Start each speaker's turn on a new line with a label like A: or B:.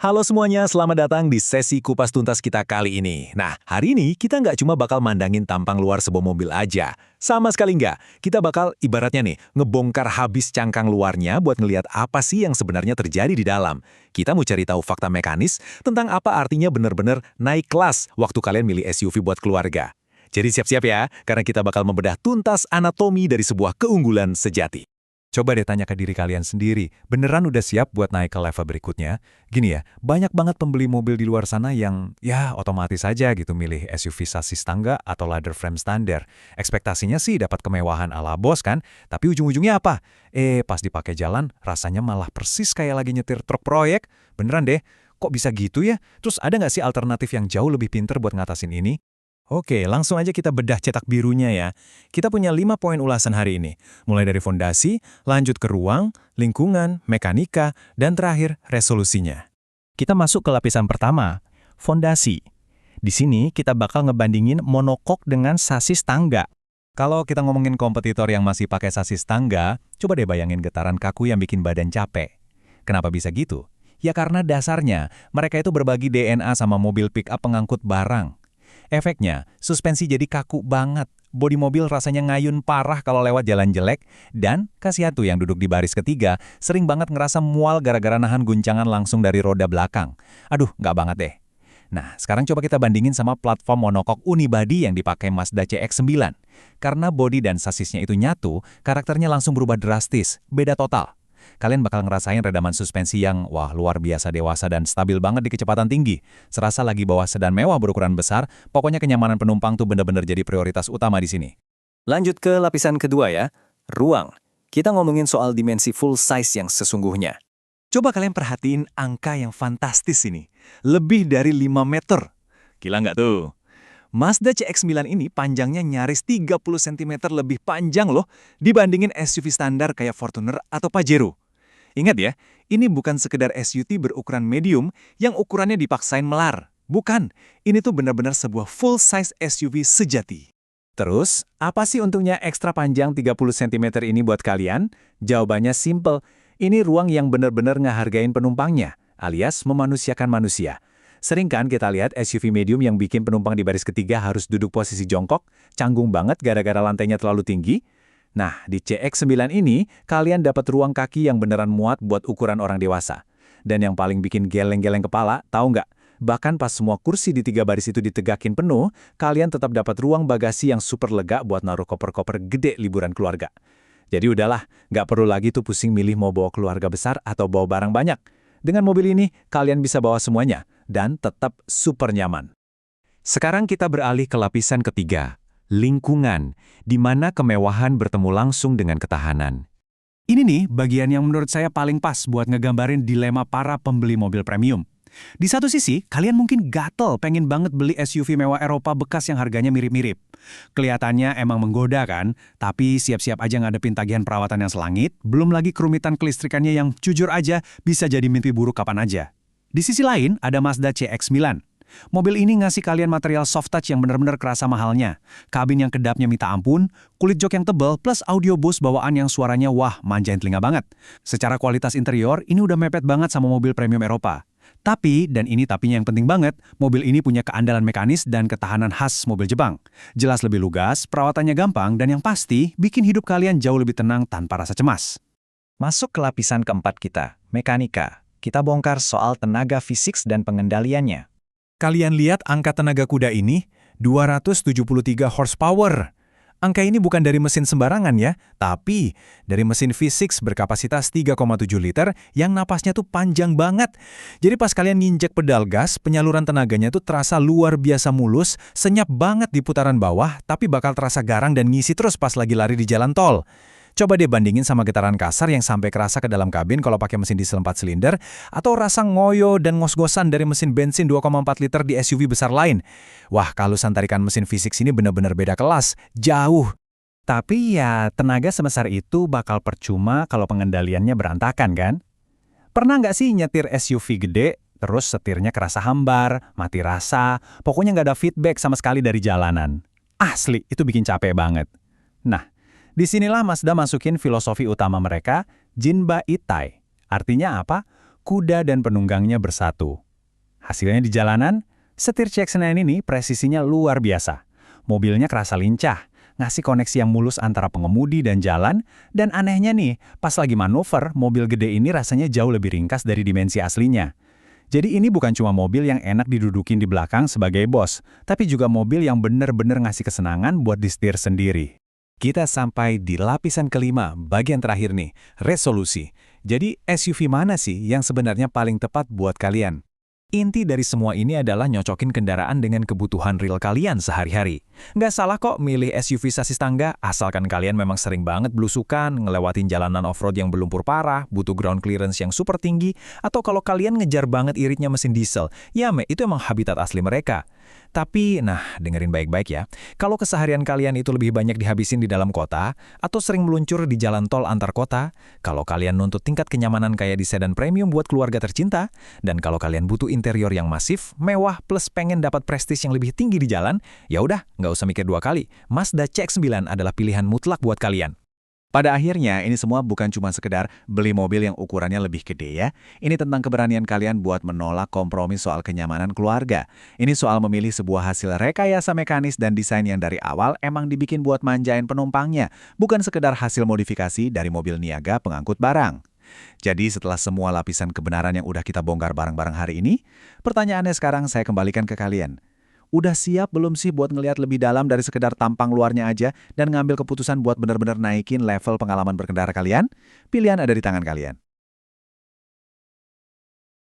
A: Halo semuanya, selamat datang di sesi kupas tuntas kita kali ini. Nah, hari ini kita nggak cuma bakal mandangin tampang luar sebuah mobil aja. Sama sekali nggak. Kita bakal ibaratnya nih, ngebongkar habis cangkang luarnya buat ngelihat apa sih yang sebenarnya terjadi di dalam. Kita mau cari tahu fakta mekanis tentang apa artinya bener-bener naik kelas waktu kalian milih SUV buat keluarga. Jadi siap-siap ya, karena kita bakal membedah tuntas anatomi dari sebuah keunggulan sejati. Coba deh tanya ke diri kalian sendiri, beneran udah siap buat naik ke level berikutnya? Gini ya, banyak banget pembeli mobil di luar sana yang ya otomatis aja gitu milih SUV sasis tangga atau ladder frame standar. Ekspektasinya sih dapat kemewahan ala bos kan, tapi ujung-ujungnya apa? Pas dipakai jalan, rasanya malah persis kayak lagi nyetir truk proyek. Beneran deh, kok bisa gitu ya? Terus ada nggak sih alternatif yang jauh lebih pinter buat ngatasin ini? Oke, langsung aja kita bedah cetak birunya ya. Kita punya 5 poin ulasan hari ini. Mulai dari fondasi, lanjut ke ruang, lingkungan, mekanika, dan terakhir resolusinya. Kita masuk ke lapisan pertama, fondasi. Di sini kita bakal ngebandingin monokok dengan sasis tangga. Kalau kita ngomongin kompetitor yang masih pakai sasis tangga, coba deh bayangin getaran kaku yang bikin badan capek. Kenapa bisa gitu? Ya karena dasarnya, mereka itu berbagi DNA sama mobil pick-up pengangkut barang. Efeknya, suspensi jadi kaku banget, bodi mobil rasanya ngayun parah kalau lewat jalan jelek, dan kasihan tuh yang duduk di baris ketiga sering banget ngerasa mual gara-gara nahan guncangan langsung dari roda belakang. Aduh, nggak banget deh. Nah, sekarang coba kita bandingin sama platform monokok unibody yang dipakai Mazda CX-9. Karena bodi dan sasisnya itu nyatu, karakternya langsung berubah drastis, beda total. Kalian bakal ngerasain redaman suspensi yang, wah, luar biasa dewasa dan stabil banget di kecepatan tinggi. Serasa lagi bawa sedan mewah berukuran besar, pokoknya kenyamanan penumpang tuh bener-bener jadi prioritas utama di sini. Lanjut ke lapisan kedua ya, ruang. Kita ngomongin soal dimensi full size yang sesungguhnya. Coba kalian perhatiin angka yang fantastis ini. Lebih dari 5 meter. Gila nggak tuh? Mazda CX-9 ini panjangnya nyaris 30 cm lebih panjang loh dibandingin SUV standar kayak Fortuner atau Pajero. Ingat ya, ini bukan sekedar SUV berukuran medium yang ukurannya dipaksain melar. Bukan, ini tuh benar-benar sebuah full-size SUV sejati. Terus, apa sih untungnya ekstra panjang 30 cm ini buat kalian? Jawabannya simple, ini ruang yang benar-benar ngehargain penumpangnya, alias memanusiakan manusia. Sering kan kita lihat SUV medium yang bikin penumpang di baris ketiga harus duduk posisi jongkok, canggung banget gara-gara lantainya terlalu tinggi. Nah, di CX-9 ini, kalian dapat ruang kaki yang beneran muat buat ukuran orang dewasa. Dan yang paling bikin geleng-geleng kepala, tahu nggak? Bahkan pas semua kursi di 3 baris itu ditegakin penuh, kalian tetap dapat ruang bagasi yang super lega buat naruh koper-koper gede liburan keluarga. Jadi udahlah, nggak perlu lagi tuh pusing milih mau bawa keluarga besar atau bawa barang banyak. Dengan mobil ini, kalian bisa bawa semuanya dan tetap super nyaman. Sekarang kita beralih ke lapisan ketiga, lingkungan, di mana kemewahan bertemu langsung dengan ketahanan. Ini nih bagian yang menurut saya paling pas buat ngegambarin dilema para pembeli mobil premium. Di satu sisi, kalian mungkin gatel pengen banget beli SUV mewah Eropa bekas yang harganya mirip-mirip. Kelihatannya emang menggoda kan, tapi siap-siap aja ngadepin tagihan perawatan yang selangit, belum lagi kerumitan kelistrikannya yang jujur aja bisa jadi mimpi buruk kapan aja. Di sisi lain, ada Mazda CX-9. Mobil ini ngasih kalian material soft touch yang benar-benar kerasa mahalnya. Kabin yang kedapnya minta ampun, kulit jok yang tebal, plus audio boost bawaan yang suaranya wah manjain telinga banget. Secara kualitas interior, ini udah mepet banget sama mobil premium Eropa. Tapi, dan ini tapinya yang penting banget, mobil ini punya keandalan mekanis dan ketahanan khas mobil Jepang. Jelas lebih lugas, perawatannya gampang, dan yang pasti, bikin hidup kalian jauh lebih tenang tanpa rasa cemas. Masuk ke lapisan keempat kita, mekanika. Kita bongkar soal tenaga fisik dan pengendaliannya. Kalian lihat angka tenaga kuda ini, 273 horsepower. Angka ini bukan dari mesin sembarangan ya, tapi dari mesin fisik berkapasitas 3,7 liter yang napasnya tuh panjang banget. Jadi pas kalian nginjek pedal gas, penyaluran tenaganya tuh terasa luar biasa mulus, senyap banget di putaran bawah, tapi bakal terasa garang dan ngisi terus pas lagi lari di jalan tol. Coba deh bandingin sama getaran kasar yang sampai kerasa ke dalam kabin kalau pakai mesin diesel 4 silinder, atau rasa ngoyo dan ngos-ngosan dari mesin bensin 2,4 liter di SUV besar lain. Wah, kalusan tarikan mesin fisik sini benar-benar beda kelas, jauh. Tapi ya, tenaga sebesar itu bakal percuma kalau pengendaliannya berantakan kan? Pernah nggak sih nyetir SUV gede, terus setirnya kerasa hambar, mati rasa, pokoknya nggak ada feedback sama sekali dari jalanan? Asli, itu bikin capek banget. Nah, disinilah Mazda masukin filosofi utama mereka, Jinba Itai. Artinya apa?
B: kuda dan penunggangnya bersatu. Hasilnya di jalanan, setir CX-9 ini presisinya luar biasa. Mobilnya kerasa lincah, ngasih koneksi yang mulus antara pengemudi dan jalan, dan anehnya nih, pas lagi manuver, mobil gede ini rasanya jauh lebih ringkas dari dimensi aslinya. Jadi ini bukan cuma mobil yang enak didudukin di belakang sebagai bos, tapi juga mobil yang bener-bener ngasih kesenangan buat disetir sendiri.
A: Kita sampai di lapisan kelima, bagian terakhir nih, resolusi. Jadi SUV mana sih yang sebenarnya paling tepat buat kalian? Inti dari semua ini adalah nyocokin kendaraan dengan kebutuhan real kalian sehari-hari. Nggak salah kok milih SUV sasis tangga, asalkan kalian memang sering banget belusukan, ngelewatin jalanan off-road yang berlumpur parah, butuh ground clearance yang super tinggi, atau kalau kalian ngejar banget iritnya mesin diesel, ya itu emang habitat asli mereka. Tapi, dengerin baik-baik ya. Kalau keseharian kalian itu lebih banyak dihabisin di dalam kota, atau sering meluncur di jalan tol antar kota, kalau kalian nuntut tingkat kenyamanan kayak di sedan premium buat keluarga tercinta, dan kalau kalian butuh interior yang masif, mewah, plus pengen dapat prestis yang lebih tinggi di jalan, ya udah, nggak usah mikir dua kali. Mazda CX-9 adalah pilihan mutlak buat kalian. Pada akhirnya, ini semua bukan cuma sekedar beli mobil yang ukurannya lebih gede ya. Ini tentang keberanian kalian buat menolak kompromi soal kenyamanan keluarga. Ini soal memilih sebuah hasil rekayasa mekanis dan desain yang dari awal emang dibikin buat manjain penumpangnya, bukan sekedar hasil modifikasi dari mobil niaga pengangkut barang. Jadi setelah semua lapisan kebenaran yang udah kita bongkar bareng-bareng hari ini, pertanyaannya sekarang saya kembalikan ke kalian. Udah siap belum sih buat ngelihat lebih dalam dari sekedar tampang luarnya aja dan ngambil keputusan buat benar-benar naikin level pengalaman berkendara kalian? Pilihan ada di tangan kalian.